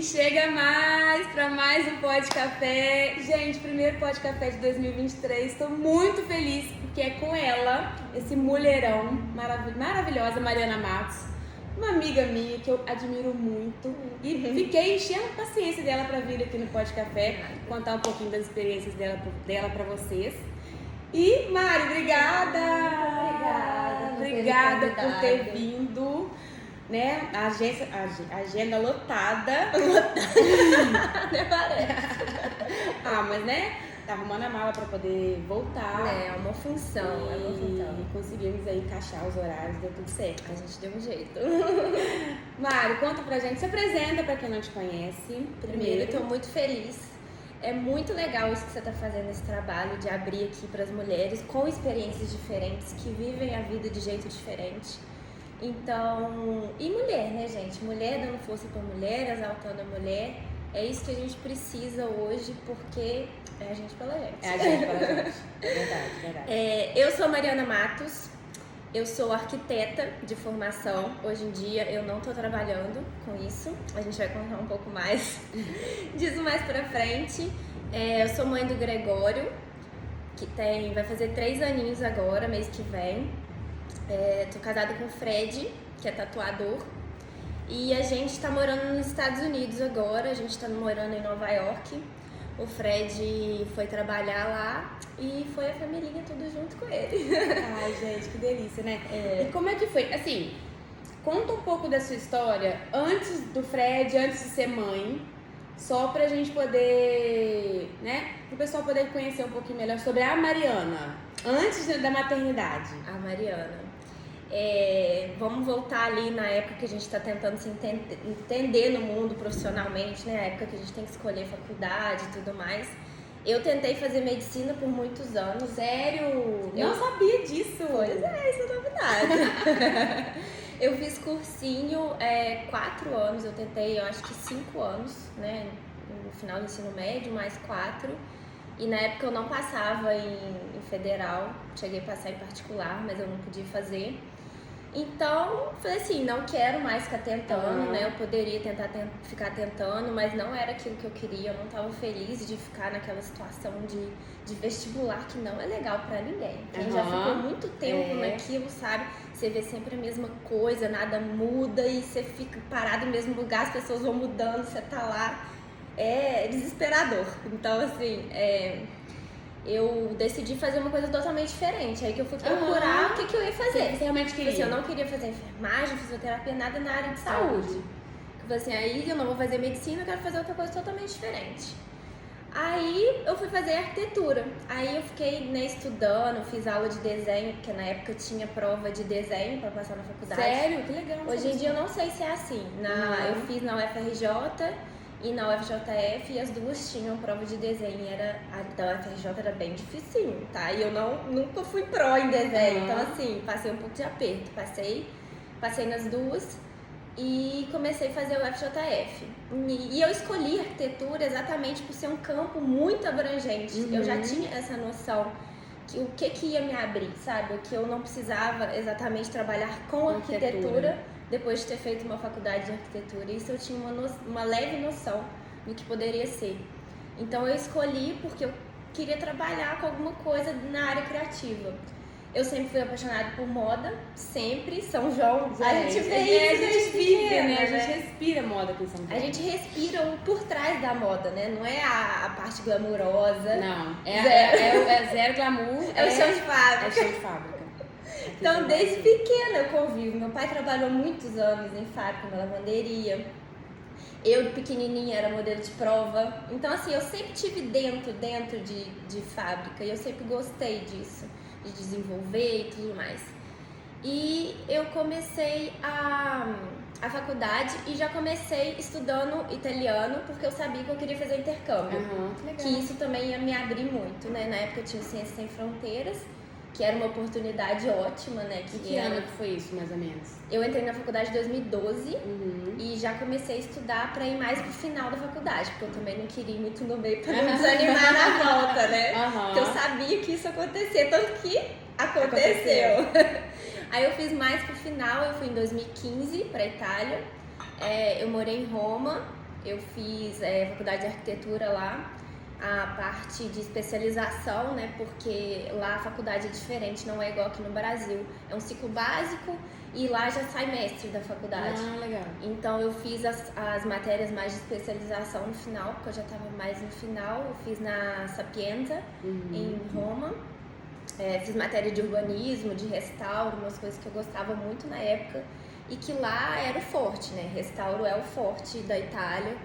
E chega mais para mais um Pod Café. Gente, primeiro Pod Café de 2023. Estou muito feliz porque é com ela, esse mulherão maravilhosa, Mariana Matos. Uma amiga minha que eu admiro muito. E fiquei enchendo a paciência dela para vir aqui no Pod Café, contar um pouquinho das experiências dela para vocês. E, Mari, obrigada por ter vindo, né? A agenda lotada. Até parece. Mas né? Tá arrumando a mala pra poder voltar. É uma função, E conseguimos aí encaixar os horários, deu tudo certo. A gente deu um jeito. Mari, conta pra gente, se apresenta pra quem não te conhece. Primeiro, eu tô muito feliz. É muito legal isso que você tá fazendo, esse trabalho de abrir aqui pras mulheres com experiências diferentes, que vivem a vida de jeito diferente. Então, e mulher, né, gente? Mulher dando força pra mulher, exaltando a mulher. É isso que a gente precisa hoje, porque é a gente pela gente. É a gente pela gente. É verdade. Eu sou Mariana Matos, eu sou arquiteta de formação. Hoje em dia eu não tô trabalhando com isso. A gente vai contar um pouco mais disso mais pra frente. Eu sou mãe do Gregório, que vai fazer 3 aninhos agora, mês que vem. Tô casada com o Fred, que é tatuador. E a gente tá morando nos Estados Unidos agora, a gente tá morando em Nova York. O Fred foi trabalhar lá e foi a família tudo junto com ele. Ai, gente, que delícia, né? E como é que foi? Assim, conta um pouco da sua história antes do Fred, antes de ser mãe, só pra gente poder, né? Pro pessoal poder conhecer um pouquinho melhor sobre a Mariana, antes da maternidade. A Mariana. Vamos voltar ali na época que a gente está tentando se entender no mundo profissionalmente, né? A época que a gente tem que escolher faculdade e tudo mais. Eu tentei fazer medicina por muitos anos. Sério? Não sabia disso. Pois é, isso é novidade. Eu fiz cursinho 4 anos, eu tentei, eu acho que 5 anos, né? No final do ensino médio, mais 4. E na época eu não passava em federal, cheguei a passar em particular, mas eu não podia fazer. Então, falei assim, não quero mais ficar tentando, né? Eu poderia ficar tentando, mas não era aquilo que eu queria. Eu não estava feliz de ficar naquela situação de vestibular que não é legal pra ninguém. Quem já ficou muito tempo naquilo, sabe? Você vê sempre a mesma coisa, nada muda e você fica parado no mesmo lugar, as pessoas vão mudando, você tá lá. É desesperador. Então, assim, eu decidi fazer uma coisa totalmente diferente. Aí que eu fui procurar o que eu ia fazer. Você realmente queria? Assim, eu não queria fazer enfermagem, fisioterapia, nada na área de saúde. Eu falei assim, aí eu não vou fazer medicina, eu quero fazer outra coisa totalmente diferente. Aí eu fui fazer arquitetura. Aí eu fiquei estudando, fiz aula de desenho, porque na época eu tinha prova de desenho pra passar na faculdade. Sério? Que legal. Hoje em dia eu não sei se é assim. Eu fiz na UFRJ e na UFJF, e as duas tinham prova de desenho. A da UFRJ era bem dificinho, tá? E eu nunca fui pró em desenho. Então, assim, passei um pouco de aperto. Passei nas duas e comecei a fazer o UFJF. E eu escolhi arquitetura exatamente por ser um campo muito abrangente. Eu já tinha essa noção que o que ia me abrir, sabe? Que eu não precisava exatamente trabalhar com arquitetura depois de ter feito uma faculdade de arquitetura. Isso eu tinha uma leve noção do que poderia ser. Então eu escolhi porque eu queria trabalhar com alguma coisa na área criativa. Eu sempre fui apaixonada por moda, sempre. São João, a gente vê isso, a gente vive, né? A né? gente respira moda aqui em São Paulo. A gente respira o por trás da moda, né? Não é a parte glamurosa. Não, é zero glamour. É o chão de fábrica. É o chão de fábrica. Então, desde pequena eu convivo. Meu pai trabalhou muitos anos em fábrica, na lavanderia. Eu, de pequenininha, era modelo de prova. Então, assim, eu sempre tive dentro de fábrica. E eu sempre gostei disso, de desenvolver e tudo mais. E eu comecei a faculdade e já comecei estudando italiano, porque eu sabia que eu queria fazer intercâmbio. Que legal. Que isso também ia me abrir muito, né? Na época eu tinha Ciências Sem Fronteiras, que era uma oportunidade ótima, né? Que ano que foi isso, mais ou menos? Eu entrei na faculdade em 2012 e já comecei a estudar para ir mais pro final da faculdade, porque eu também não queria ir muito no meio para não desanimar na volta, né? Porque eu sabia que isso ia acontecer, tanto que aconteceu. Aí eu fiz mais pro final, eu fui em 2015 pra Itália, eu morei em Roma Eu fiz faculdade de arquitetura lá, a parte de especialização, né? Porque lá a faculdade é diferente, não é igual aqui no Brasil. É um ciclo básico e lá já sai mestre da faculdade. Ah, legal. Então eu fiz as matérias mais de especialização no final, porque eu já estava mais no final. Eu fiz na Sapienza, em Roma. Fiz matéria de urbanismo, de restauro, umas coisas que eu gostava muito na época. E que lá era o forte, né? Restauro é o forte da Itália.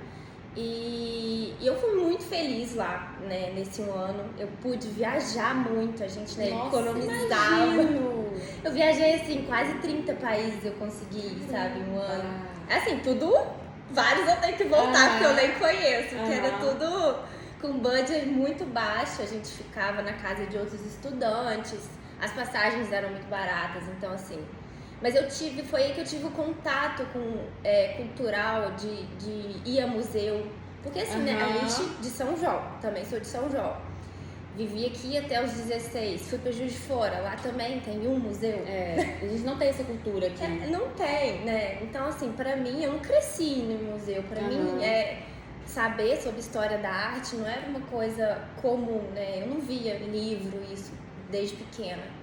E eu fui muito feliz lá, né, nesse ano. Eu pude viajar muito, a gente, né, Nossa, economizava. imagino. Eu viajei, assim, quase 30 países eu consegui, sabe, um ano. Assim, tudo, vários eu tenho que voltar, porque eu nem conheço, porque era tudo com budget muito baixo. A gente ficava na casa de outros estudantes, as passagens eram muito baratas, então, assim... Mas foi aí que eu tive o contato com cultural, de ir a museu. Porque assim, né, a gente de São João, também sou de São João. Vivi aqui até os 16, fui pra Juiz de Fora, lá também tem um museu. A gente não tem essa cultura aqui. Não tem, né? Então assim, pra mim, eu não cresci no museu. Pra mim, saber sobre história da arte não era uma coisa comum, né? Eu não via livro, isso, desde pequena.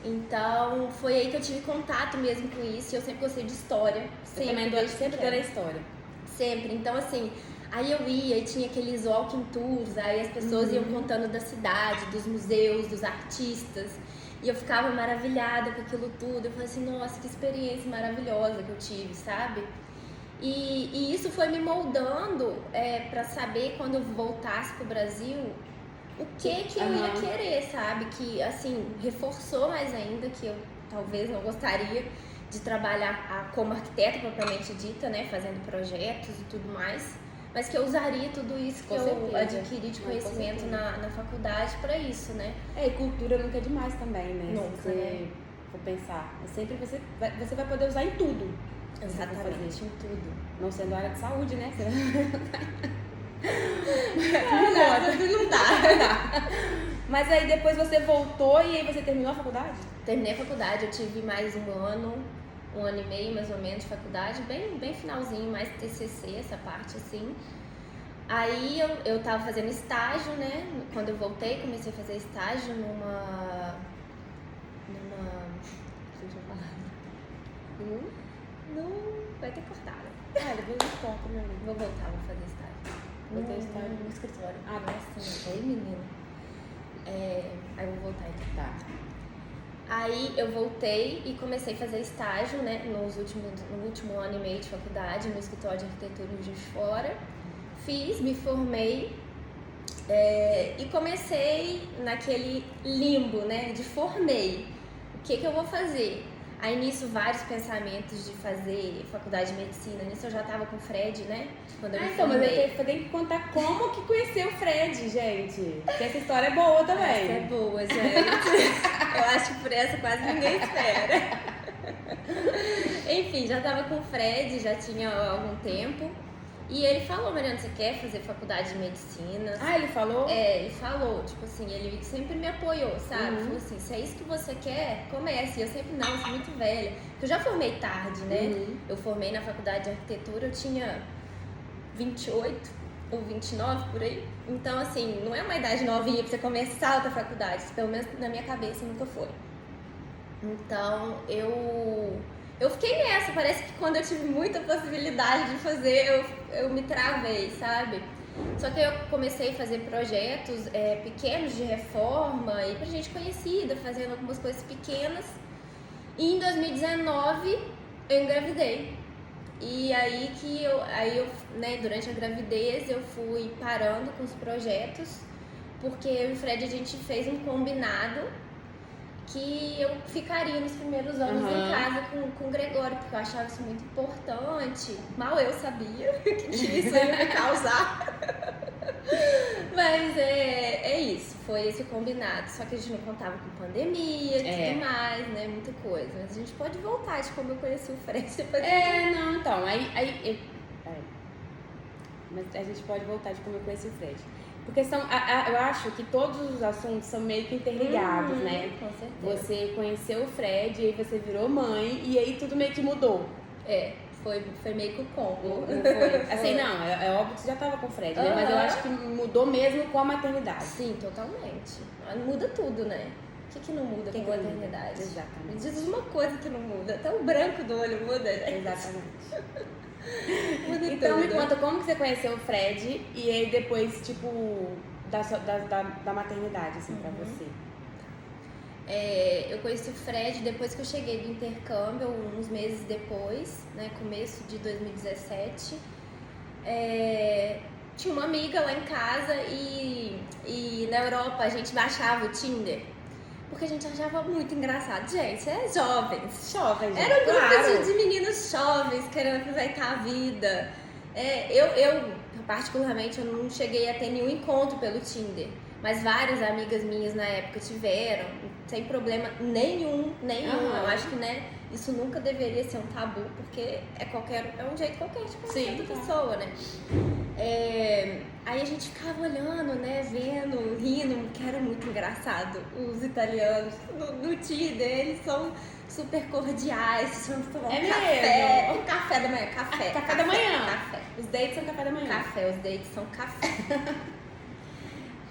Então, foi aí que eu tive contato mesmo com isso. E eu sempre gostei de história. Sempre adorei história. Sempre. Então, assim, aí eu ia e tinha aqueles walking tours. Aí as pessoas iam contando da cidade, dos museus, dos artistas. E eu ficava maravilhada com aquilo tudo. Eu falei assim, nossa, que experiência maravilhosa que eu tive, sabe? E isso foi me moldando pra saber, quando eu voltasse pro Brasil... o que eu ia querer, sabe? Que, assim, reforçou mais ainda que eu talvez não gostaria de trabalhar como arquiteta propriamente dita, né? Fazendo projetos e tudo mais. Mas que eu usaria tudo isso que eu adquiri de conhecimento na faculdade pra isso, né? E cultura nunca é demais também, né? Nunca, Se você for pensar. Sempre você vai poder usar em tudo. Exatamente, em tudo. Não sendo área de saúde, né? Você Não dá. Mas aí depois você voltou e aí você terminou a faculdade? Terminei a faculdade, eu tive mais um ano e meio mais ou menos de faculdade, bem finalzinho, mais TCC, essa parte assim. Aí eu tava fazendo estágio, né? Quando eu voltei, comecei a fazer estágio numa... Deixa eu falar. Vai ter cortado. Depois eu corto, meu amigo. Vou voltar, vou fazer estágio. No escritório. Nossa, oi menina. Aí eu vou voltar então. Tá. Aí eu voltei e comecei a fazer estágio, né, no último ano e meio de faculdade, no escritório de arquitetura em Juiz de Fora. Fiz, me formei e comecei naquele limbo, né, de formei. O que eu vou fazer? Aí nisso vários pensamentos de fazer faculdade de medicina. Nisso eu já tava com o Fred, né? Quando eu me Então, mas formei. eu tenho que contar como que conheceu o Fred, gente. Porque essa história é boa também. Essa é boa, gente. Eu acho que por essa quase ninguém espera. Enfim, já tava com o Fred, já tinha algum tempo. E ele falou, Mariana, você quer fazer faculdade de medicina? Ele falou? Ele falou, tipo assim, ele sempre me apoiou, sabe? Falou assim, se é isso que você quer, comece. E eu sempre, não, eu sou muito velha. Eu já formei tarde, né? Eu formei na faculdade de arquitetura, eu tinha 28 ou 29, por aí. Então, assim, não é uma idade novinha pra você começar outra faculdade. Pelo menos na minha cabeça nunca foi. Então, eu fiquei nessa. Parece que quando eu tive muita possibilidade de fazer, eu me travei, sabe? Só que eu comecei a fazer projetos pequenos de reforma e pra gente conhecida, fazendo algumas coisas pequenas. E em 2019 eu engravidei. E aí né, durante a gravidez eu fui parando com os projetos, porque eu e o Fred a gente fez um combinado que eu ficaria nos primeiros anos em casa com o Gregório, porque eu achava isso muito importante. Mal eu sabia que isso ia me causar. Mas é isso, foi esse o combinado. Só que a gente não contava com pandemia e tudo mais, né? Muita coisa. Mas a gente pode voltar de como eu conheci o Fred depois. Não, então, mas a gente pode voltar de como eu conheci o Fred. Porque eu acho que todos os assuntos são meio que interligados, né? Com certeza. Você conheceu o Fred, e aí você virou mãe, e aí tudo meio que mudou. Foi meio que o combo. Foi. Assim, não, é óbvio que você já tava com o Fred, né? Mas eu acho que mudou mesmo com a maternidade. Sim, totalmente. Muda tudo, né? O que não muda com a maternidade? Muda? Exatamente. Me diz uma coisa que não muda. Até o branco do olho muda, né? Exatamente. Muda Então tudo. me conta como que você conheceu o Fred e aí depois, tipo, da maternidade, assim, pra você. Eu conheci o Fred depois que eu cheguei do intercâmbio, uns meses depois, né, começo de 2017. Tinha uma amiga lá em casa e na Europa a gente baixava o Tinder porque a gente achava muito engraçado. Gente, jovens. Jovens, gente. Era um grupo Claro. de meninos jovens querendo aproveitar a vida. Eu, particularmente, eu não cheguei a ter nenhum encontro pelo Tinder. Mas várias amigas minhas na época tiveram, sem problema nenhum. Eu acho que, né, isso nunca deveria ser um tabu, porque é um jeito qualquer de conhecer outra pessoa, né? Aí a gente ficava olhando, né, vendo, rindo, que era muito engraçado. Os italianos no Tinder, eles são super cordiais, vamos tomar um café. Mesmo? Um café da manhã, café da manhã. Café. Os dates são café da manhã. Os dates são café.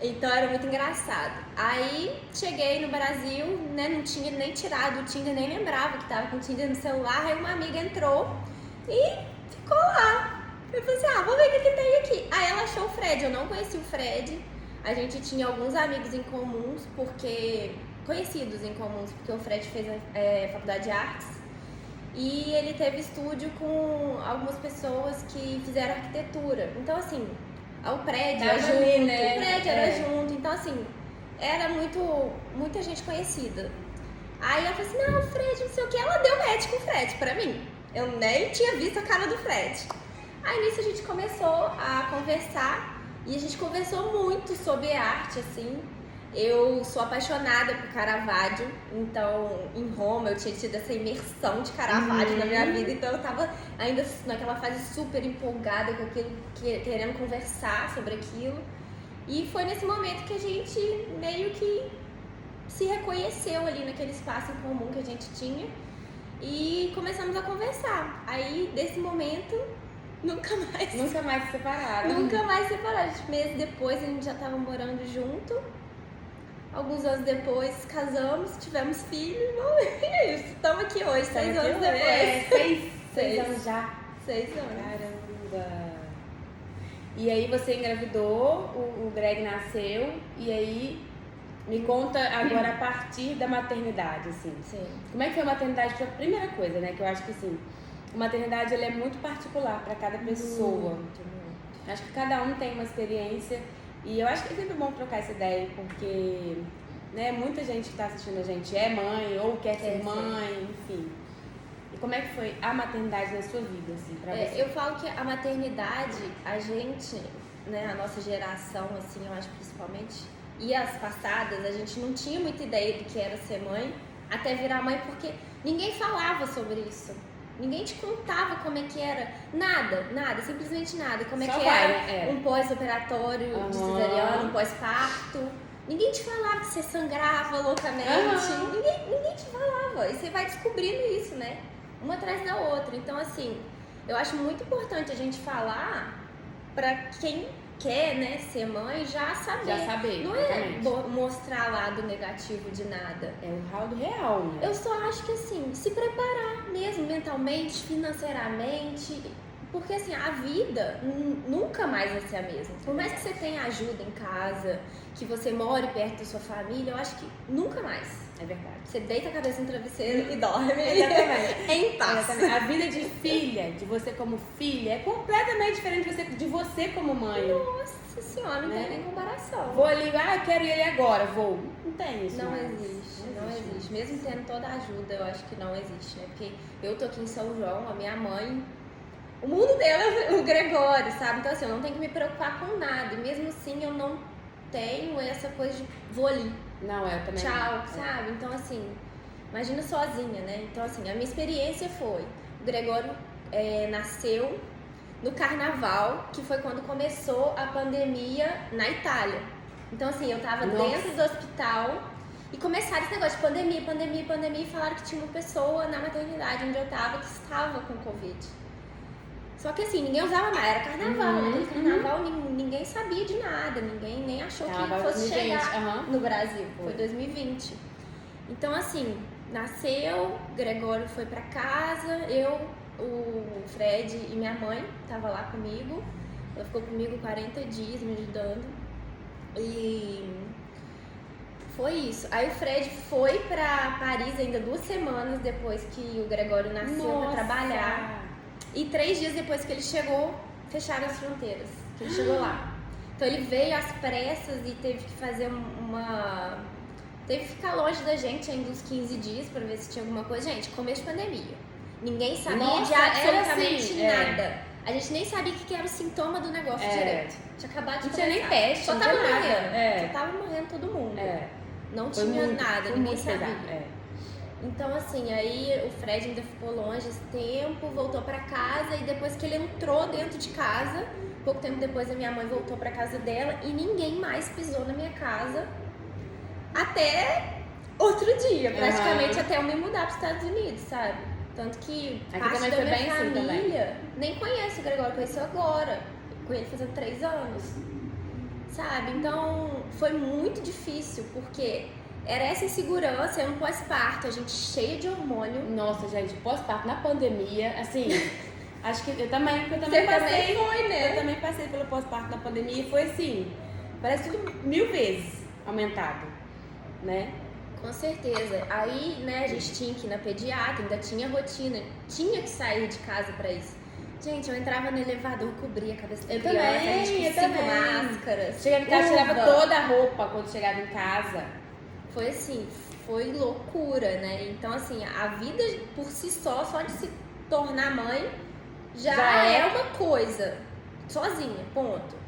Então era muito engraçado. Aí cheguei no Brasil, né, não tinha nem tirado o Tinder, nem lembrava que tava com o Tinder no celular. Aí uma amiga entrou e ficou lá. Eu falei assim, vou ver o que tem aqui. Aí ela achou o Fred, eu não conheci o Fred. A gente tinha alguns amigos em comuns, conhecidos em comuns, porque o Fred fez faculdade de artes. E ele teve estúdio com algumas pessoas que fizeram arquitetura. Então assim, o prédio era junto, ali, né? O prédio era junto, então assim, era muita gente conhecida. Aí ela falou assim, não, o Fred, não sei o que, ela deu match com o Fred pra mim. Eu nem tinha visto a cara do Fred. Aí nisso a gente começou a conversar e a gente conversou muito sobre arte, assim. Eu sou apaixonada por Caravaggio, então em Roma eu tinha tido essa imersão de Caravaggio na minha vida, então eu tava ainda naquela fase super empolgada com aquilo, querendo conversar sobre aquilo. E foi nesse momento que a gente meio que se reconheceu ali naquele espaço em comum que a gente tinha e começamos a conversar. Aí desse momento, nunca mais se separaram. Nunca mais separaram. Meses depois a gente já tava morando junto. Alguns anos depois, casamos, tivemos filhos, e é isso. Estamos aqui hoje, 6 anos depois. 6 anos já. 6 anos. Caramba! E aí você engravidou, o Greg nasceu, e aí me conta agora a partir da maternidade, assim. Sim. Como é que foi a maternidade? Foi a primeira coisa, né? Que eu acho que, assim, a maternidade ela é muito particular para cada pessoa. Muito. Acho que cada um tem uma experiência. E eu acho que é sempre bom trocar essa ideia, porque, né, muita gente que está assistindo a gente é mãe ou quer ser mãe, enfim. E como é que foi a maternidade na sua vida, assim, pra você? Eu falo que a maternidade, a gente, né, a nossa geração, assim, eu acho principalmente, e as passadas, a gente não tinha muita ideia do que era ser mãe, até virar mãe, porque ninguém falava sobre isso. Ninguém te contava como é que era, nada, simplesmente nada. Como é Só que era um pós-operatório de cesariana, um pós-parto. Ninguém te falava que você sangrava loucamente. Ninguém te falava. E você vai descobrindo isso, né? Uma atrás da outra. Então, assim, eu acho muito importante a gente falar pra quem quer, né, ser mãe, já saber. Não exatamente. É mostrar lado negativo de nada. É o lado real, né? Eu só acho que, assim, se preparar mesmo mentalmente, financeiramente, porque, assim, a vida nunca mais vai ser a mesma. Por mais que você tenha ajuda em casa, que você more perto da sua família, eu acho que nunca mais. É verdade. Você deita a cabeça no travesseiro e dorme. Exatamente. Em paz. Exatamente. A vida de filha, de você como filha, é completamente diferente de você como mãe. Nossa senhora, não tem nem comparação. Vou ali, eu quero ir ali agora, vou. Não tem isso. Não existe. Mesmo tendo toda a ajuda, eu acho que não existe, né? Porque eu tô aqui em São João, a minha mãe, o mundo dela é o Gregório, sabe? Então, assim, eu não tenho que me preocupar com nada. E mesmo assim, eu não tenho essa coisa de vou ali. Não, eu também. Tchau, sabe? Então, assim, imagina sozinha, né? Então, assim, a minha experiência foi: o Gregório nasceu no carnaval, que foi quando começou a pandemia na Itália. Então, assim, eu tava dentro do hospital e começaram esse negócio de pandemia, e falaram que tinha uma pessoa na maternidade onde eu tava que estava com Covid. Só que assim, ninguém usava mais, era carnaval. Naquele carnaval ninguém sabia de nada, ninguém nem achou que fosse chegar no Brasil. Foi 2020. Então assim, nasceu, Gregório foi pra casa, eu, o Fred e minha mãe tava lá comigo. Ela ficou comigo 40 dias me ajudando. E foi isso. Aí o Fred foi pra Paris ainda 2 semanas depois que o Gregório nasceu pra trabalhar. E 3 dias depois que ele chegou, fecharam as fronteiras. Que ele chegou lá. Então ele veio às pressas e teve que fazer teve que ficar longe da gente ainda uns 15 dias pra ver se tinha alguma coisa. Gente, começo de pandemia. Ninguém sabia de absolutamente nada. A gente nem sabia o que era o sintoma do negócio direito. Tinha acabado de Não tinha nem teste, só não tava tinha morrendo. nada. Só tava morrendo todo mundo. Não Foi tinha muito, nada, foi ninguém muito sabia. pesado. Então assim, aí o Fred ainda ficou longe esse tempo, voltou pra casa e depois que ele entrou dentro de casa, pouco tempo depois a minha mãe voltou pra casa dela e ninguém mais pisou na minha casa até outro dia, praticamente até eu me mudar pros Estados Unidos, sabe? Tanto que parte da minha família nem conhece o Gregório, conheceu agora, com ele fazendo 3 anos, sabe? Então foi muito difícil, porque era essa insegurança, eu no pós-parto, a gente cheia de hormônio. Nossa, gente, pós-parto na pandemia, assim, acho que eu também Você passei. também foi, né? Eu também passei pelo pós-parto na pandemia e foi assim, parece tudo 1000 vezes aumentado, né? Com certeza. Aí, né, a gente tinha que ir na pediatra, ainda tinha rotina, tinha que sair de casa pra isso. Gente, eu entrava no elevador, cobria a cabeça da criança, a gente com 5 máscaras. Chegava em casa, tirava toda a roupa quando chegava em casa. Foi assim, foi loucura, né? Então, assim, a vida por si só de se tornar mãe, já é uma coisa, sozinha, ponto.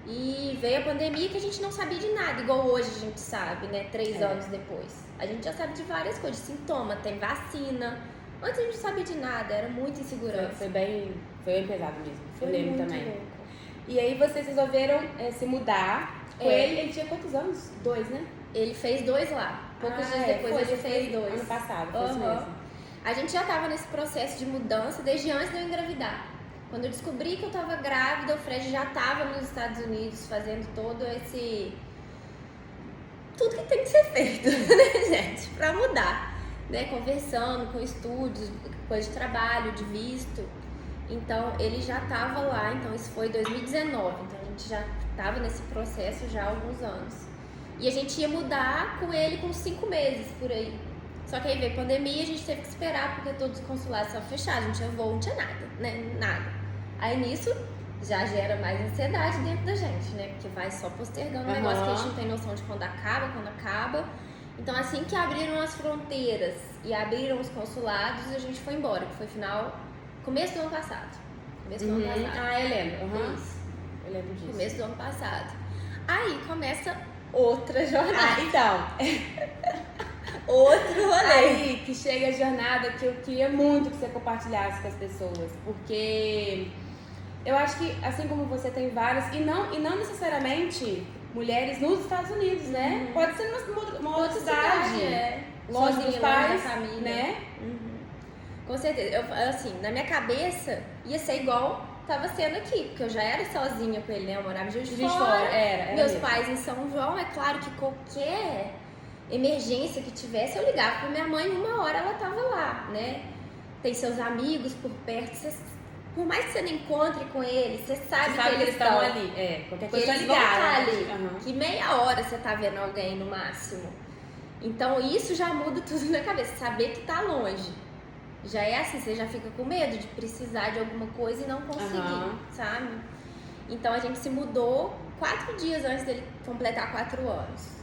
E veio a pandemia que a gente não sabia de nada, igual hoje a gente sabe, né? 3 anos depois. A gente já sabe de várias coisas, sintoma, tem vacina. Antes a gente não sabia de nada, era muita insegurança. Foi bem pesado mesmo. Foi eu lembro muito também. louco. E aí vocês resolveram se mudar com ele. Ele tinha quantos anos? 2, né? Ele fez 2 lá. Poucos dias depois ele fez 2. Ano passado, foi isso mesmo. A gente já tava nesse processo de mudança desde antes de eu engravidar. Quando eu descobri que eu tava grávida, o Fred já tava nos Estados Unidos fazendo todo esse... tudo que tem que ser feito, né, gente? Pra mudar, né? Conversando com estúdios, coisa de trabalho, de visto. Então, ele já tava lá, então isso foi 2019. Então, a gente já tava nesse processo já há alguns anos. E a gente ia mudar com ele com 5 meses, por aí. Só que aí veio a pandemia e a gente teve que esperar, porque todos os consulados estavam fechados, não tinha voo, não tinha nada, né? Nada. Aí nisso já gera mais ansiedade dentro da gente, né? Porque vai só postergando um negócio que a gente não tem noção de quando acaba. Então assim que abriram as fronteiras e abriram os consulados, a gente foi embora, que foi começo do ano passado. Ah, eu lembro. Isso. Eu lembro disso. Começo do ano passado. Aí começa outra jornada. Então... Outro rolê. Aí que chega a jornada que eu queria muito que você compartilhasse com as pessoas, porque eu acho que assim como você tem várias, e não necessariamente mulheres nos Estados Unidos, né? Pode ser numa outra cidade, longe dos pais, da família, né? Com certeza. Assim, na minha cabeça ia ser igual tava sendo aqui, porque eu já era sozinha com ele, né? Eu morava em Juiz de Fora. Era meus mesmo. pais em São João, é claro que qualquer emergência que tivesse, eu ligava pra minha mãe, 1 hora ela tava lá, né? Tem seus amigos por perto, por mais que você não encontre com eles, você sabe que eles estão ali. Qualquer que coisa eles vão estar ali, Uhum. que meia hora você tá vendo alguém no máximo. Então isso já muda tudo na cabeça, saber que tá longe. Já é assim, você já fica com medo de precisar de alguma coisa e não conseguir, sabe? Então a gente se mudou 4 dias antes dele completar 4 anos.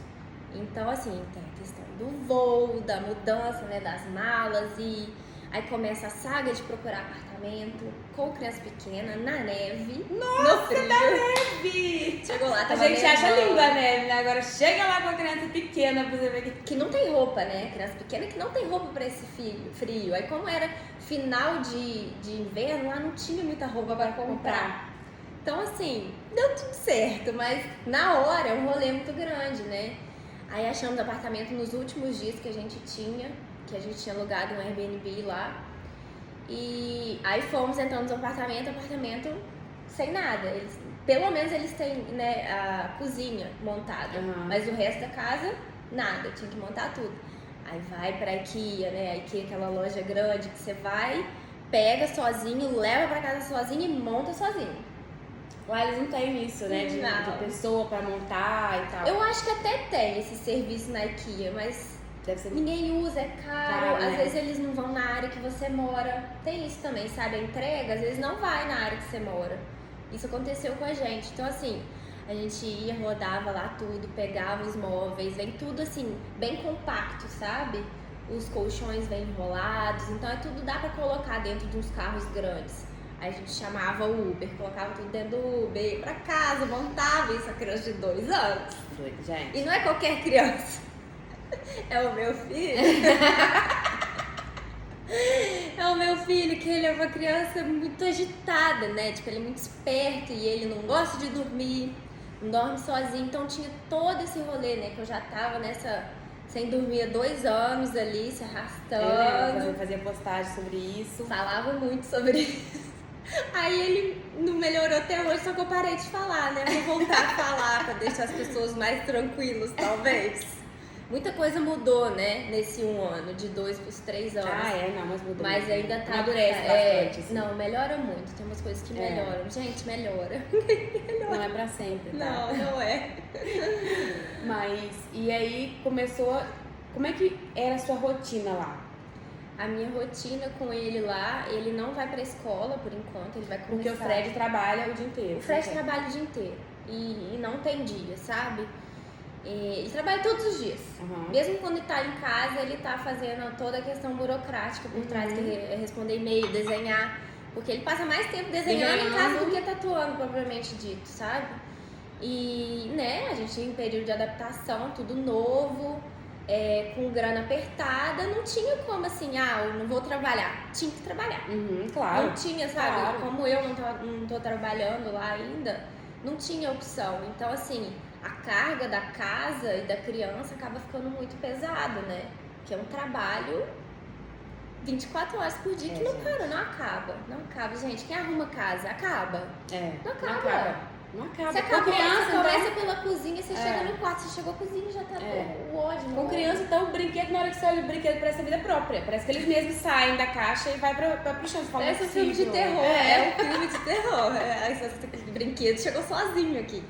Então, assim, tem a questão do voo, da mudança, né, das malas, e aí começa a saga de procurar apartamento com criança pequena, na neve, no frio. Na neve! Chegou lá, A tava gente acha nevando. lindo a neve, né? Agora chega lá com a criança pequena pra você ver que não tem roupa, né? Criança pequena que não tem roupa pra esse frio. Aí como era final de inverno, lá não tinha muita roupa pra comprar. Então, assim, deu tudo certo, mas na hora é um rolê muito grande, né? Aí achamos apartamento nos últimos dias que a gente tinha alugado um Airbnb lá. E aí fomos entrando no apartamento sem nada. Pelo menos eles têm, né, a cozinha montada, mas o resto da casa, nada, tinha que montar tudo. Aí vai pra IKEA, né? A IKEA é aquela loja grande que você vai, pega sozinho, leva pra casa sozinho e monta sozinho. Lá eles não têm isso, né? De pessoa pra montar e tal. Eu acho que até tem esse serviço na IKEA, mas ninguém usa, é caro. Às vezes eles não vão na área que você mora. Tem isso também, sabe? A entrega, às vezes não vai na área que você mora. Isso aconteceu com a gente. Então, assim, a gente ia, rodava lá tudo, pegava os móveis, vem tudo assim, bem compacto, sabe? Os colchões vêm enrolados, então tudo dá pra colocar dentro de uns carros grandes. Aí a gente chamava o Uber, colocava tudo dentro do Uber, ia pra casa, montava isso, a criança de 2 anos. Gente. E não é qualquer criança, é o meu filho. É o meu filho, que ele é uma criança muito agitada, né? Tipo, ele é muito esperto e ele não gosta de dormir, não dorme sozinho. Então tinha todo esse rolê, né? Que eu já tava sem dormir há 2 anos ali, se arrastando. Eu fazia postagem sobre isso. Falava muito sobre isso. Aí ele não melhorou até hoje, só que eu parei de falar, né? Vou voltar a falar pra deixar as pessoas mais tranquilas, talvez. Muita coisa mudou, né, nesse 1 ano, de 2 para os 3 anos. Não, mas mudou. Mas muito. Ainda tá... Amadurece bastante, assim. Não, melhora muito, tem umas coisas que melhoram. Gente, melhora. Não é pra sempre, tá? Não é. Mas, e aí começou... Como é que era a sua rotina lá? A minha rotina com ele lá, ele não vai pra escola por enquanto, ele vai começar... Porque o Fred trabalha o dia inteiro. O Fred trabalha o dia inteiro e não tem dia, sabe? Ele trabalha todos os dias. Mesmo quando ele tá em casa, ele tá fazendo toda a questão burocrática por trás, que é responder e-mail, desenhar. Porque ele passa mais tempo desenhando em casa do que tatuando, propriamente dito, sabe? E, né, a gente em período de adaptação, tudo novo, com grana apertada, não tinha como assim, eu não vou trabalhar. Tinha que trabalhar. Claro. Não tinha, sabe? Claro. Como eu não tô trabalhando lá ainda, não tinha opção. Então, assim... A carga da casa e da criança acaba ficando muito pesado, né? Que é um trabalho 24 horas por dia que não para, não acaba. Não acaba, gente. Quem arruma casa, acaba. Não acaba. Não acaba. Você acaba, você começa pela cozinha, você chega no quarto, você chegou à cozinha e já tá o ódio. Com criança, então, o brinquedo, na hora que você olha o brinquedo, parece a vida própria. Parece que eles mesmos saem da caixa e vai pro chão. Parece um filme de terror. É um filme de terror. Esse brinquedo chegou sozinho aqui.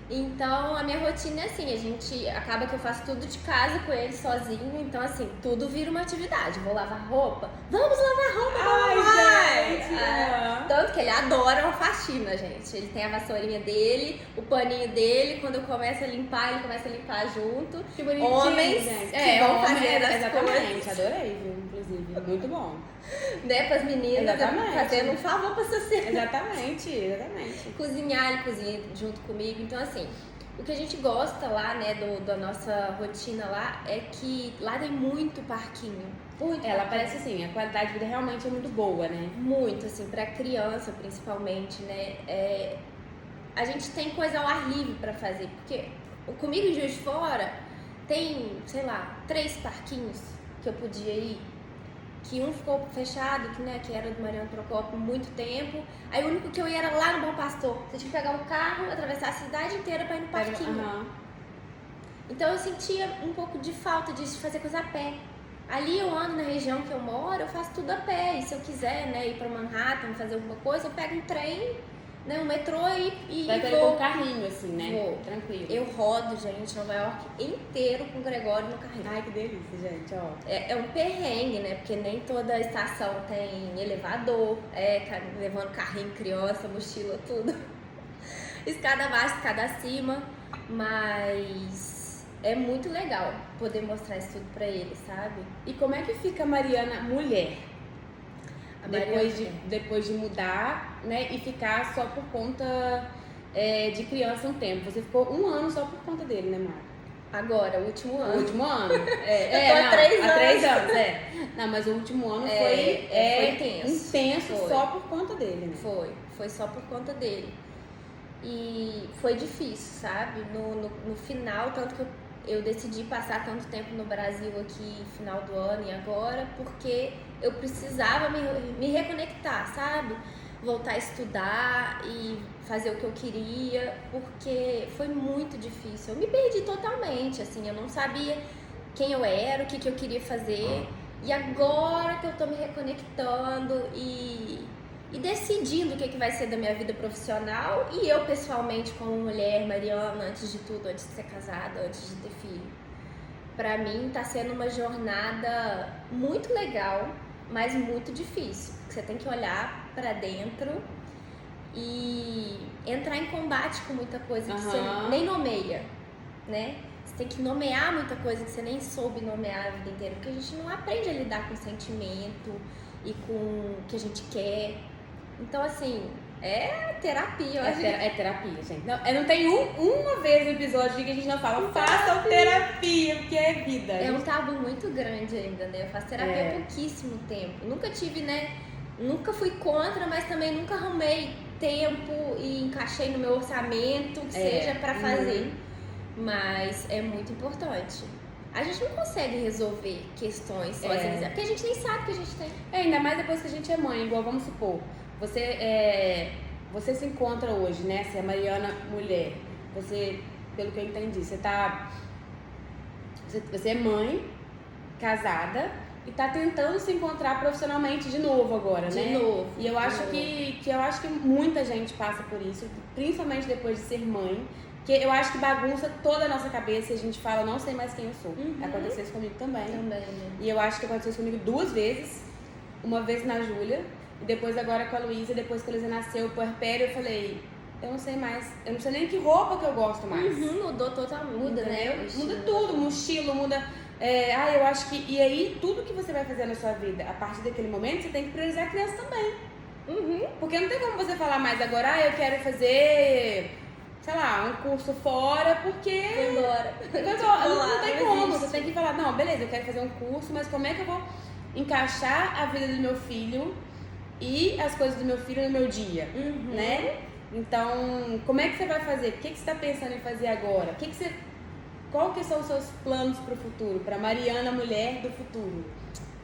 Então, a minha rotina é assim, a gente acaba que eu faço tudo de casa com ele sozinho, então assim, tudo vira uma atividade. Vou lavar roupa, vamos lavar roupa, gente! Tanto que ele adora uma faxina, gente. Ele tem a vassourinha dele, o paninho dele, quando eu começo a limpar, ele começa a limpar junto. Que bonitinho, homens gente. Que vão fazer as exatamente, coisas. Adorei, viu, inclusive, muito bom. Né, pras meninas, fazendo um favor pra sociedade. Exatamente. Cozinhar, ele cozinha junto comigo. Então, assim, o que a gente gosta lá, né, da nossa rotina lá, é que lá tem muito parquinho. Ela parece assim, a qualidade de vida realmente é muito boa, né? Muito, assim, pra criança, principalmente, né? A gente tem coisa ao ar livre pra fazer. Porque comigo em Juiz de Fora tem, sei lá, 3 parquinhos que eu podia ir. Que um ficou fechado, que era do Mariano Procópio por muito tempo. Aí o único que eu ia era lá no Bom Pastor. Você tinha que pegar um carro, atravessar a cidade inteira pra ir no parquinho. Então eu sentia um pouco de falta de fazer coisa a pé. Ali eu ando na região que eu moro, eu faço tudo a pé. E se eu quiser, né, ir pra Manhattan, fazer alguma coisa, eu pego um trem, né, um metrô e vai vou. Com carrinho, assim, né? Vou. Tranquilo. Eu rodo, gente, Nova York inteiro com o Gregório no carrinho. Ai, que delícia, gente, ó. É um perrengue, né? Porque nem toda estação tem elevador, levando carrinho, criança, mochila, tudo. Escada abaixo, escada acima, mas é muito legal poder mostrar isso tudo pra ele, sabe? E como é que fica a Mariana mulher? Depois de mudar, né, e ficar só por conta de criança um tempo. Você ficou 1 ano só por conta dele, né, Mara? Agora, o último ano. O último ano. Há 3 anos. Há 3 anos, Não, mas o último ano foi intenso só por conta dele, né? Foi só por conta dele. E foi difícil, sabe? No final, tanto que eu decidi passar tanto tempo no Brasil aqui, final do ano e agora, porque eu precisava me reconectar, sabe? Voltar a estudar e fazer o que eu queria, porque foi muito difícil. Eu me perdi totalmente, assim, eu não sabia quem eu era, o que eu queria fazer. E agora que eu tô me reconectando e decidindo o que vai ser da minha vida profissional e eu pessoalmente como mulher, Mariana, antes de tudo, antes de ser casada, antes de ter filho. Pra mim tá sendo uma jornada muito legal, mas muito difícil. Você tem que olhar pra dentro e entrar em combate com muita coisa que você nem nomeia, né? Você tem que nomear muita coisa que você nem soube nomear a vida inteira, porque a gente não aprende a lidar com sentimento e com o que a gente quer. Então, assim, é terapia. É terapia, gente. Não tem uma vez no episódio que a gente não fala faça terapia, porque é vida. É um tabu muito grande ainda, né? Eu faço terapia há pouquíssimo tempo. Nunca tive, né? Nunca fui contra, mas também nunca arrumei tempo e encaixei no meu orçamento, que seja pra fazer. Mas é muito importante. A gente não consegue resolver questões sozinhos, porque a gente nem sabe o que a gente tem. Ainda mais depois que a gente é mãe, igual vamos supor. Você se encontra hoje, né? Você é Mariana mulher. Você, pelo que eu entendi, você é mãe, casada e tá tentando se encontrar profissionalmente de novo agora, né? De novo. E eu acho que muita gente passa por isso, principalmente depois de ser mãe. Que eu acho que bagunça toda a nossa cabeça e a gente fala, não sei mais quem eu sou. Aconteceu isso comigo também. Né? E eu acho que aconteceu isso comigo 2 vezes. Uma vez na Júlia e depois agora com a Luísa. Depois que a Luísa nasceu, o puerpério, eu falei, eu não sei mais. Eu não sei nem que roupa que eu gosto mais. Mudou totalmente. Muda, né? Muda tudo, muda o estilo, muda... eu acho que... E aí, tudo que você vai fazer na sua vida, a partir daquele momento, você tem que priorizar a criança também. Porque não tem como você falar mais agora, eu quero fazer... sei lá, um curso fora, porque... Não tem como. Você tem que falar, não, beleza, eu quero fazer um curso, mas como é que eu vou encaixar a vida do meu filho e as coisas do meu filho no meu dia, né? Então, como é que você vai fazer? O que você está pensando em fazer agora? Qual que são os seus planos para o futuro, para Mariana, mulher do futuro?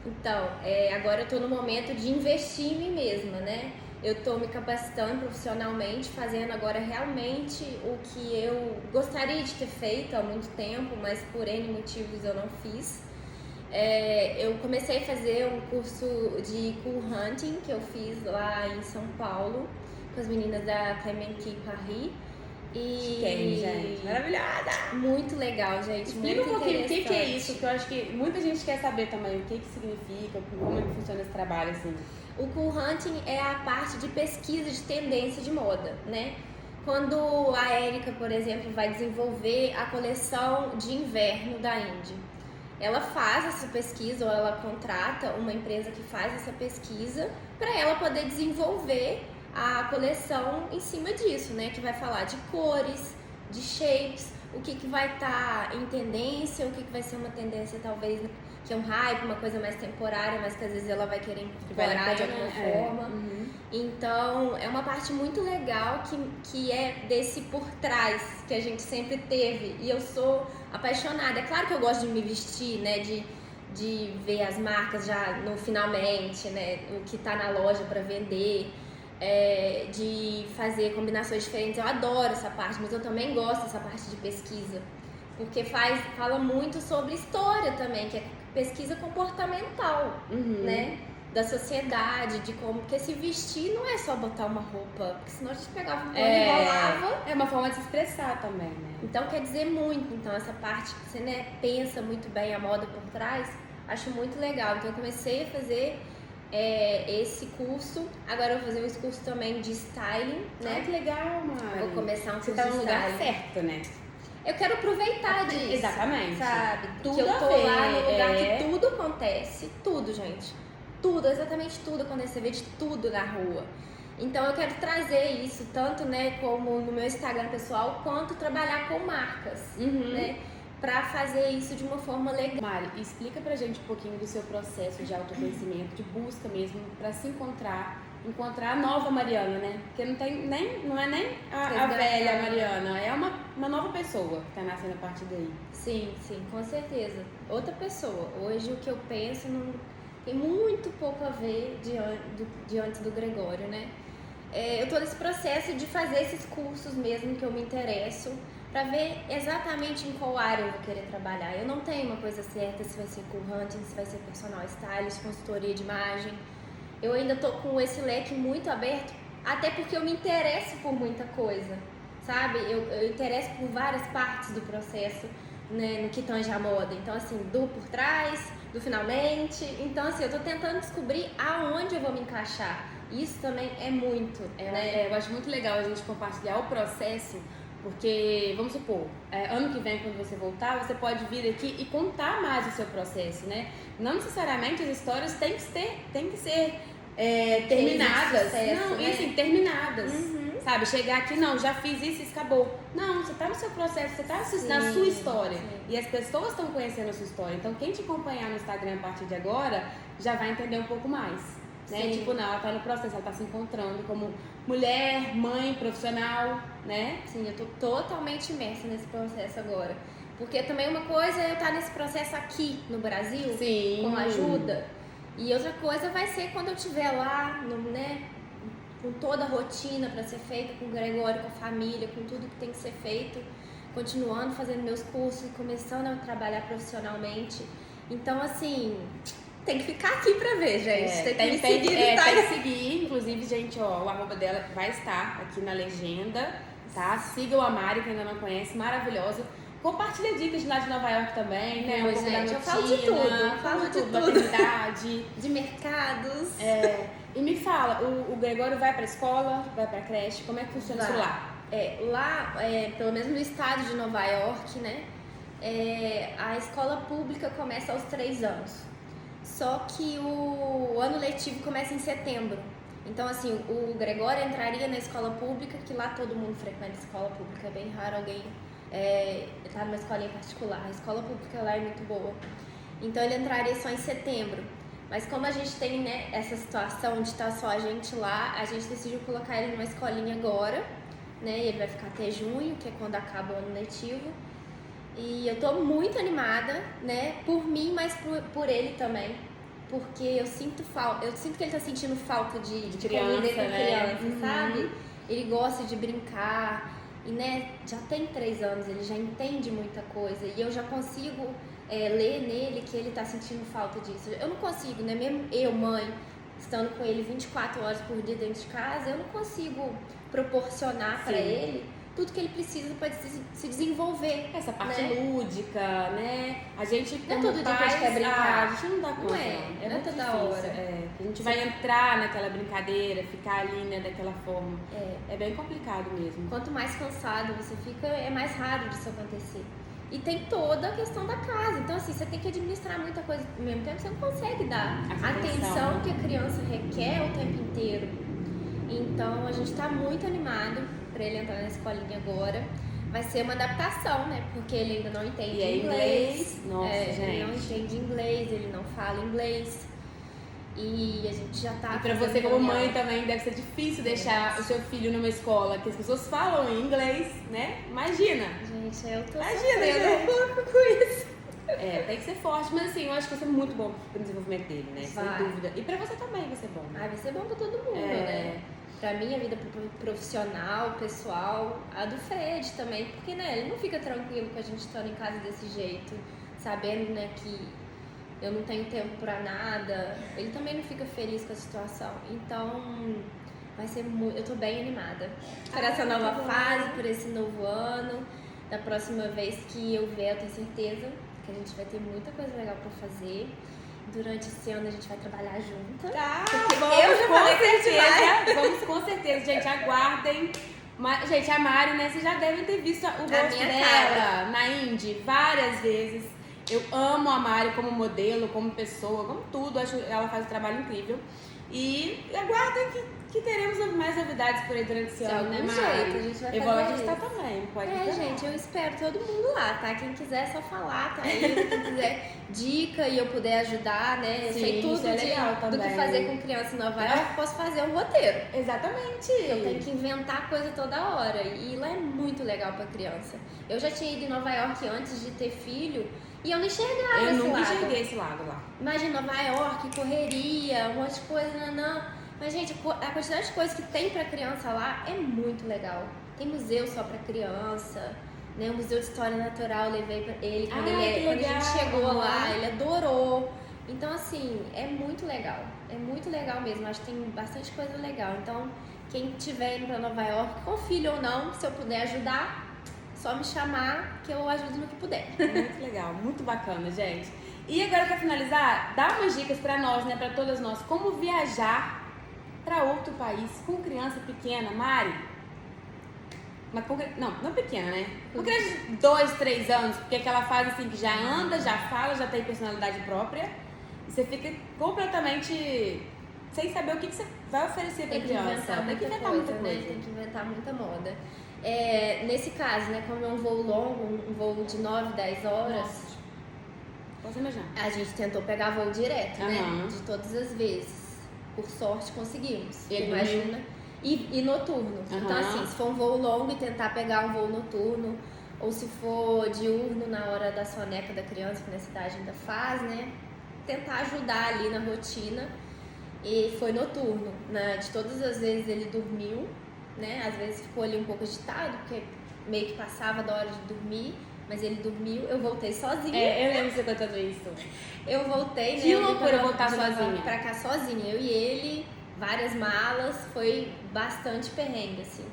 Então, agora eu tô no momento de investir em mim mesma, né? Eu tô me capacitando profissionalmente, fazendo agora realmente o que eu gostaria de ter feito há muito tempo, mas por N motivos eu não fiz. Eu comecei a fazer um curso de cool hunting que eu fiz lá em São Paulo com as meninas da Clement Paris. Chiquérrimo, gente. Maravilhosa! Muito legal, gente. Explica muito um pouquinho o interessante. que é isso, que eu acho que muita gente quer saber também o que significa, como é que funciona esse trabalho, assim. O cool hunting é a parte de pesquisa de tendência de moda, né? Quando a Érica, por exemplo, vai desenvolver a coleção de inverno da Indy, ela faz essa pesquisa ou ela contrata uma empresa que faz essa pesquisa para ela poder desenvolver a coleção em cima disso, né? Que vai falar de cores, de shapes, o que vai estar em tendência, o que vai ser uma tendência talvez que é um hype, uma coisa mais temporária, mas que às vezes ela vai querer incorporar de alguma forma. Então, é uma parte muito legal que é desse por trás que a gente sempre teve. E eu sou apaixonada. É claro que eu gosto de me vestir, né? De ver as marcas já no finalmente, né? O que tá na loja para vender. De fazer combinações diferentes. Eu adoro essa parte, mas eu também gosto dessa parte de pesquisa. Porque fala muito sobre história também, que é pesquisa comportamental, né? Da sociedade, de como... Porque se vestir não é só botar uma roupa, porque senão a gente pegava um pano e enrolava. É uma forma de se expressar também, né? Então quer dizer muito. Então essa parte que você, né, pensa muito bem a moda por trás, acho muito legal. Então eu comecei a fazer esse curso. Agora eu vou fazer um curso também de styling, né? Ah, que legal, Mari. Vou começar um curso Você tá de no lugar styling. certo, né? Eu quero aproveitar disso. Exatamente. Sabe? Tudo que eu tô a ver, lá no lugar que tudo acontece. Tudo, gente. Tudo, exatamente tudo acontece. Você vê de tudo na rua. Então eu quero trazer isso, tanto, né, como no meu Instagram pessoal, quanto trabalhar com marcas, né? Pra fazer isso de uma forma legal. Mari, explica pra gente um pouquinho do seu processo de autoconhecimento, de busca mesmo, pra se encontrar encontrar a nova Mariana, né? Porque não é nem a Resgatar. velha Mariana, é uma nova pessoa que tá nascendo a partir daí. Sim, com certeza. Outra pessoa. Hoje o que eu penso não tem muito pouco a ver de antes do Gregório, né? Eu tô nesse processo de fazer esses cursos mesmo que eu me interesso, pra ver exatamente em qual área eu vou querer trabalhar. Eu não tenho uma coisa certa, se vai ser cool hunting, se vai ser personal stylist, consultoria de imagem. Eu ainda tô com esse leque muito aberto, até porque eu me interesso por muita coisa, sabe? Eu interesso por várias partes do processo, né, no que tange a moda. Então, assim, do por trás, do finalmente. Então, assim, eu tô tentando descobrir aonde eu vou me encaixar. Isso também é muito, né? Eu acho muito legal a gente compartilhar o processo, porque, vamos supor, ano que vem, quando você voltar, você pode vir aqui e contar mais o seu processo, né? Não necessariamente as histórias têm que ser terminadas. Sucesso, Não, né? assim, terminadas. Sabe, chegar aqui, não, já fiz isso e acabou. Não, você tá no seu processo, você tá na sua história. Sim. E as pessoas estão conhecendo a sua história. Então, quem te acompanhar no Instagram a partir de agora, já vai entender um pouco mais. Né? Sim. Tipo, não, ela tá no processo, ela tá se encontrando como mulher, mãe, profissional, né? Sim, eu tô totalmente imersa nesse processo agora. Porque também uma coisa é eu estar nesse processo aqui no Brasil, Sim. com ajuda. E outra coisa vai ser quando eu estiver lá, né, com toda a rotina para ser feita, com o Gregório, com a família, com tudo que tem que ser feito, continuando fazendo meus cursos, começando a trabalhar profissionalmente. Então, assim, tem que ficar aqui pra ver, gente. Tem que me seguir no tem Instagram. que seguir. Inclusive, gente, ó, o arroba dela vai estar aqui na legenda, tá? Sigam a Mari, que ainda não conhece, maravilhosa. Compartilha dicas de lá de Nova York também, né? Não, Um pouco da gente, eu falo de rotina, tudo, falo de tudo. Maternidade. De mercados. E me fala, o Gregório vai pra escola, vai pra creche, como é que funciona isso lá? Lá, pelo menos no estado de Nova York, né? A escola pública começa aos 3 anos. Só que o ano letivo começa em setembro. Então, assim, o Gregório entraria na escola pública, que lá todo mundo frequenta escola pública, é bem raro alguém tá numa escolinha particular. A escola pública lá é muito boa. Então, ele entraria só em setembro. Mas como a gente tem, né, essa situação de estar só a gente lá, a gente decidiu colocar ele numa escolinha agora, né? E ele vai ficar até junho, que é quando acaba o ano letivo. E eu tô muito animada, né? Por mim, mas por ele também. Porque eu sinto que ele tá sentindo falta de criança, conviver com né? criança, sabe? Ele gosta de brincar. E, né, já tem 3 anos, ele já entende muita coisa. E eu já consigo ler nele que ele tá sentindo falta disso. Eu não consigo, né? Mesmo eu, mãe, estando com ele 24 horas por dia dentro de casa, eu não consigo proporcionar para ele tudo que ele precisa para se desenvolver. Essa parte né? lúdica, né? A gente, Não é como todo dia que a pais, gente quer brincar. a gente não dá conta. Não é muito toda difícil, hora. A gente vai entrar naquela brincadeira, ficar ali, né, daquela forma. É bem complicado mesmo. Quanto mais cansado você fica, é mais raro disso acontecer. E tem toda a questão da casa. Então, assim, você tem que administrar muita coisa ao mesmo tempo. Você não consegue dar a atenção que a criança requer o tempo inteiro. Então, a gente tá muito animado pra ele entrar na escolinha agora. Vai ser uma adaptação, né? Porque ele ainda não entende inglês. Nossa, gente. Ele não entende inglês, ele não fala inglês. E a gente já tá... E pra você como mãe também deve ser difícil deixar o seu filho numa escola que as pessoas falam em inglês, né? Imagina! Gente, eu tô gente. um pouco com isso. Tem que ser forte, mas assim, eu acho que vai ser muito bom pro desenvolvimento dele, né? Vai. Sem dúvida. E pra você também vai ser bom, né? Vai ser bom pra todo mundo, né? Pra minha vida profissional, pessoal, a do Fred também, porque, né, ele não fica tranquilo com a gente estando em casa desse jeito, sabendo, né, que eu não tenho tempo pra nada. Ele também não fica feliz com a situação. Então, vai ser muito... Eu tô bem animada por essa nova fase, por esse novo ano. Da próxima vez que eu vier, eu tenho certeza que a gente vai ter muita coisa legal pra fazer. Durante esse ano a gente vai trabalhar juntas. Eu já falei com certeza. Vamos com certeza, gente, aguardem. Gente, a Mari, né, vocês já devem ter visto o rosto dela na Indy várias vezes. Eu amo a Mari como modelo, como pessoa, como tudo. Acho que ela faz um trabalho incrível. E aguardem que que teremos mais novidades por aí durante esse De ano, né, algum Mari? jeito, a gente vai Eu vou fazer acreditar isso. também, pode É, esperar. gente, eu espero todo mundo lá, tá? Quem quiser é só falar, tá aí. Quem quiser dica e eu puder ajudar, né? Eu Sim, sei tudo isso é legal do também. que fazer com criança em Nova York, posso fazer um roteiro. Exatamente. Eu tenho que inventar coisa toda hora. E lá é muito legal pra criança. Eu já tinha ido em Nova York antes de ter filho e eu não enxergava Eu esse nunca lado. enxerguei esse lado lá. Imagina Nova York, correria, um monte de coisa, não. Mas, gente, a quantidade de coisas que tem pra criança lá é muito legal. Tem museu só pra criança, né? O Museu de História Natural, eu levei pra ele quando, quando a gente chegou lá, ele adorou. Então, assim, é muito legal. É muito legal mesmo. Acho que tem bastante coisa legal. Então, quem tiver indo pra Nova York, com filho ou não, se eu puder ajudar, só me chamar que eu ajudo no que puder. Muito legal, muito bacana, gente. E agora, pra finalizar, dá umas dicas pra nós, né, pra todas nós, como viajar pra outro país com criança pequena, Mari. Não pequena, né? Com criança de 2, 3 anos, porque é aquela fase assim que já anda, já fala, já tem personalidade própria. E você fica completamente sem saber o que você vai oferecer pra criança. Tem que inventar muita coisa, né? Tem que inventar muita moda. Nesse caso, né, como é um voo longo, um voo de 9, 10 horas, Nossa. Posso imaginar. a gente tentou pegar voo direto, né? Aham. De todas as vezes. Por sorte conseguimos. E Imagina. E noturno. Aham. Então, assim, se for um voo longo e tentar pegar um voo noturno, ou se for diurno na hora da soneca da criança, que na cidade ainda faz, né? Tentar ajudar ali na rotina. E foi noturno, né? De todas as vezes ele dormiu, né? Às vezes ficou ali um pouco agitado, porque meio que passava da hora de dormir, mas ele dormiu. Eu voltei sozinha. Eu lembro você contando isso. Eu voltei, né? Que loucura voltar de Nova sozinha. York pra cá sozinha. Eu e ele, várias malas, foi bastante perrengue, assim.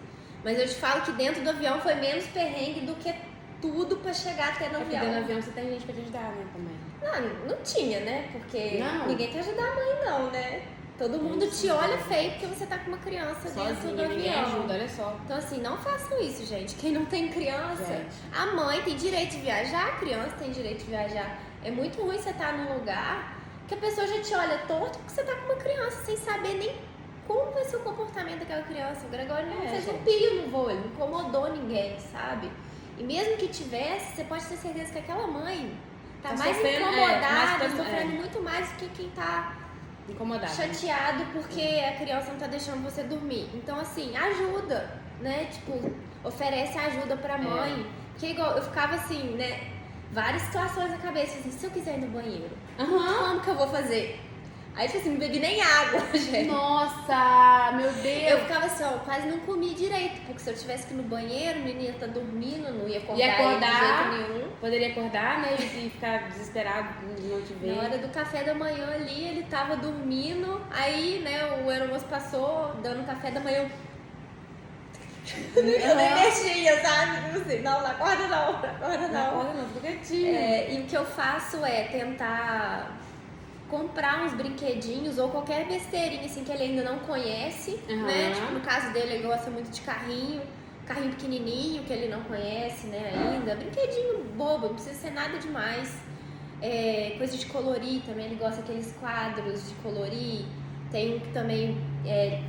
Mas eu te falo que dentro do avião foi menos perrengue do que tudo pra chegar até no avião. Dentro do avião você tem gente pra te ajudar, né, também. Não tinha, né? Porque Não. ninguém quer ajudar a mãe, não, né? Todo mundo Isso. te olha feio porque você tá com uma criança dentro do Sozinha, ninguém avião. ajuda, olha só. Então, assim, não façam isso, gente. Quem não tem criança, Gente. a mãe tem direito de viajar, a criança tem direito de viajar. É muito ruim você estar num lugar que a pessoa já te olha torto porque você tá com uma criança sem saber nem como vai ser o comportamento daquela criança. O Gregório não fez um pio no voo, ele não incomodou ninguém, sabe? E mesmo que tivesse, você pode ter certeza que aquela mãe tá mais sofrendo, incomodada, sofrendo muito mais do que quem tá Incomodado. chateado porque a criança não tá deixando você dormir. Então, assim, ajuda, né? Tipo, oferece ajuda pra mãe. Porque igual, eu ficava assim, né? Várias situações na cabeça, assim, se eu quiser ir no banheiro, como que eu vou fazer? Aí, tipo assim, não bebi nem água, gente. Nossa, meu Deus. Eu ficava assim, ó, quase não comi direito, porque se eu tivesse que ir no banheiro, o menino tá dormindo, não ia acordar, ele de jeito nenhum. Poderia acordar, né, e ficar desesperado de não te ver. Na hora do café da manhã ali, ele tava dormindo, aí, né, o aeromoço passou, dando café da manhã. Eu nem mexia, sabe? Tipo assim, não acorda não, acorda não. Não acorda não, fica quietinho. E o que eu faço é tentar comprar uns brinquedinhos ou qualquer besteirinha assim que ele ainda não conhece, né? Tipo, no caso dele, ele gosta muito de carrinho pequenininho que ele não conhece, né, ainda. Brinquedinho bobo, não precisa ser nada demais. Coisa de colorir também, ele gosta daqueles quadros de colorir. Tem um que também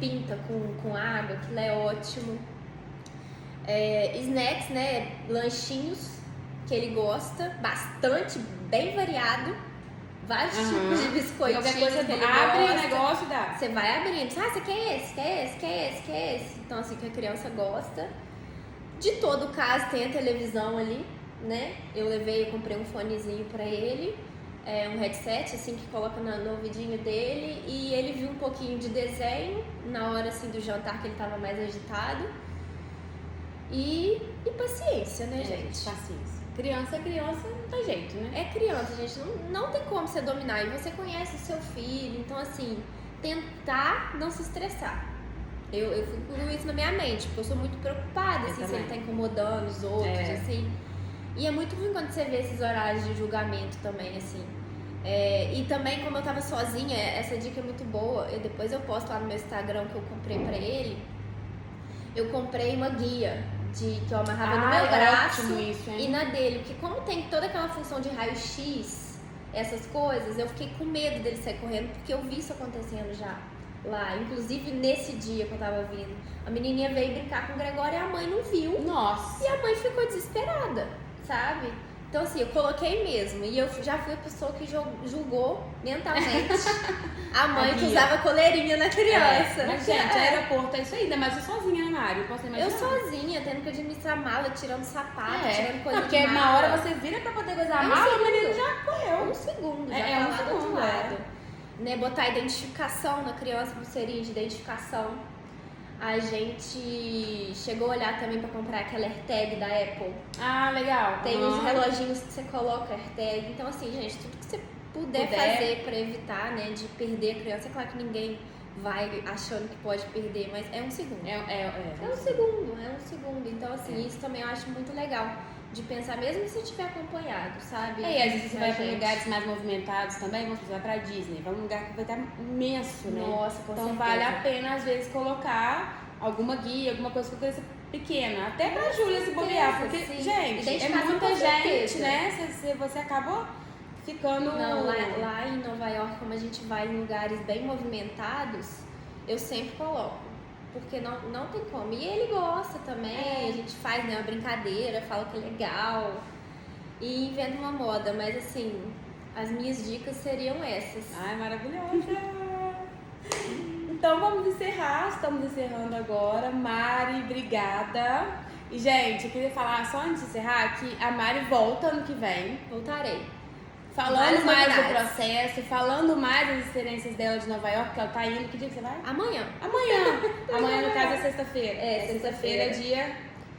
pinta com água, que é ótimo. Snacks, né, lanchinhos que ele gosta, bastante, bem variado. Vários tipos de biscoitinhos. Qualquer coisa, que ele abre gosta. o negócio e dá. Você vai abrindo. Você quer esse? Quer esse? Quer esse? Quer esse? Então, assim, que a criança gosta. De todo caso, tem a televisão ali, né? Eu comprei um fonezinho pra ele. Um headset, assim, que coloca no ouvidinho dele. E ele viu um pouquinho de desenho na hora, assim, do jantar, que ele tava mais agitado. E paciência, né, gente? Paciência. Criança é criança, não tem jeito, né? É criança, gente, não tem como você dominar. E você conhece o seu filho, então assim, tentar não se estressar. Eu fico com isso na minha mente, porque eu sou muito preocupada, assim, se ele tá incomodando os outros, assim. E é muito ruim quando você vê esses horários de julgamento também, assim. E também, como eu tava sozinha, essa dica é muito boa. Depois eu posto lá no meu Instagram que eu comprei pra ele. Eu comprei uma guia que eu amarrava no meu braço e na dele. Porque como tem toda aquela função de raio-x, essas coisas, eu fiquei com medo dele sair correndo, porque eu vi isso acontecendo já. lá. Inclusive, nesse dia que eu tava vindo, a menininha veio brincar com o Gregório e a mãe não viu. Nossa. E a mãe ficou desesperada, sabe? Então, assim, eu coloquei mesmo. E eu já fui a pessoa que julgou mentalmente a mãe que usava coleirinha na criança. Mas, gente, aeroporto é isso aí, ainda mais eu sozinha, né, Mari? Posso imaginar? Eu sozinha, tendo que administrar mala, tirando sapato, tirando coisa porque de na mala. hora você vira pra poder coisar a mala, o menino já correu. Um segundo, já É tá um lá do outro segundo, lado. Né, botar identificação na criança, pulseirinha de identificação. A gente chegou a olhar também pra comprar aquela AirTag da Apple. Ah, legal. Tem uns reloginhos que você coloca AirTag. Então, assim, gente, tudo que você puder fazer pra evitar, né, de perder a criança. É claro que ninguém vai achando que pode perder, mas é um segundo. É um segundo. Então, assim, isso também eu acho muito legal de pensar, mesmo se estiver acompanhado, sabe? E às vezes você vai para lugares mais movimentados também, vamos precisar para Disney, vai um lugar que vai estar imenso, né? Nossa, com então certeza. vale a pena, às vezes, colocar alguma guia, alguma coisa com criança pequena, até pra Júlia se bobear, porque, sim. gente, é muita gente, né? Você acaba ficando... Não, lá em Nova York, como a gente vai em lugares bem movimentados, eu sempre coloco. Porque não tem como. E ele gosta também, a gente faz, né, uma brincadeira, fala que é legal e inventa uma moda. Mas assim, as minhas dicas seriam essas. Ai, maravilhosa! Então vamos encerrar, estamos encerrando agora. Mari, obrigada. E gente, eu queria falar só antes de encerrar que a Mari volta ano que vem. Voltarei. Falando mais do processo, falando mais das experiências dela de Nova York, que ela tá indo. Que dia que você vai? Amanhã. Amanhã, no caso, é sexta-feira. Sexta-feira, dia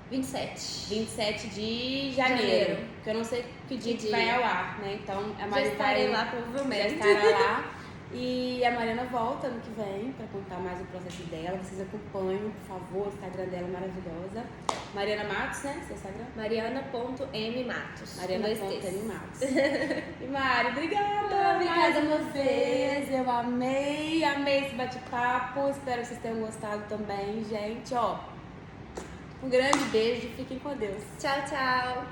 27 de janeiro. Que eu não sei que dia que vai ao ar, né? Então, a Mari já estarei lá, provavelmente. Já estará lá. E a Mariana volta ano que vem pra contar mais o processo dela. Vocês acompanham, por favor, o Instagram dela é maravilhosa. Mariana Matos, né? Seu Instagram? Mariana.mmatos. Mariana.mmatos. E Mari, obrigada. Obrigada a vocês. Eu amei esse bate-papo. Espero que vocês tenham gostado também, gente. Ó, um grande beijo. Fiquem com Deus. Tchau, tchau.